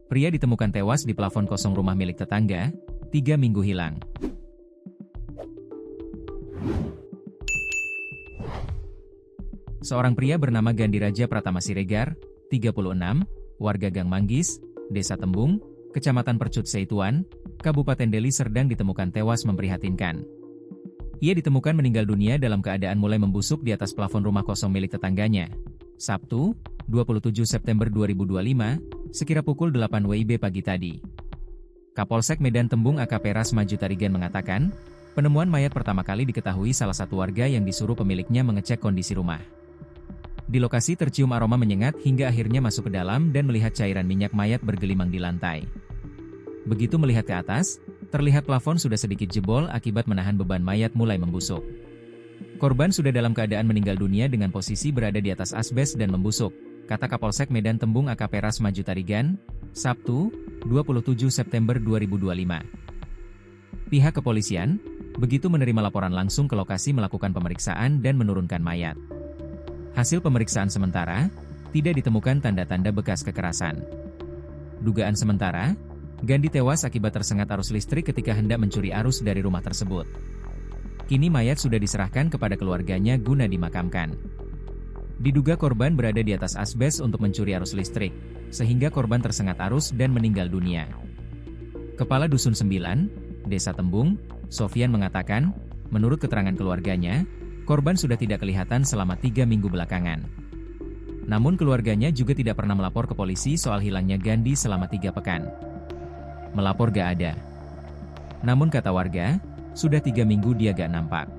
Pria ditemukan tewas di plafon kosong rumah milik tetangga, 3 minggu hilang. Seorang pria bernama Gandi Raja Pratama Siregar, 36, warga Gang Manggis, Desa Tembung, Kecamatan Percut Sei Tuan, Kabupaten Deli Serdang ditemukan tewas memprihatinkan. Ia ditemukan meninggal dunia dalam keadaan mulai membusuk di atas plafon rumah kosong milik tetangganya. Sabtu, 27 September 2025, sekira pukul 8 WIB pagi tadi. Kapolsek Medan Tembung AKP Maju Tarigan mengatakan, penemuan mayat pertama kali diketahui salah satu warga yang disuruh pemiliknya mengecek kondisi rumah. Di lokasi tercium aroma menyengat hingga akhirnya masuk ke dalam dan melihat cairan minyak mayat bergelimang di lantai. Begitu melihat ke atas, terlihat plafon sudah sedikit jebol akibat menahan beban mayat mulai membusuk. Korban sudah dalam keadaan meninggal dunia dengan posisi berada di atas asbes dan membusuk, kata Kapolsek Medan Tembung AKP Maju Tarigan, Sabtu, 27 September 2025. Pihak kepolisian, begitu menerima laporan langsung ke lokasi melakukan pemeriksaan dan menurunkan mayat. Hasil pemeriksaan sementara, tidak ditemukan tanda-tanda bekas kekerasan. Dugaan sementara, Gandi tewas akibat tersengat arus listrik ketika hendak mencuri arus dari rumah tersebut. Kini mayat sudah diserahkan kepada keluarganya guna dimakamkan. Diduga korban berada di atas asbes untuk mencuri arus listrik, sehingga korban tersengat arus dan meninggal dunia. Kepala Dusun 9, Desa Tembung, Sofian mengatakan, menurut keterangan keluarganya, korban sudah tidak kelihatan selama 3 minggu belakangan. Namun keluarganya juga tidak pernah melapor ke polisi soal hilangnya Gandi selama 3 pekan. Melapor gak ada. Namun kata warga, sudah 3 minggu dia gak nampak.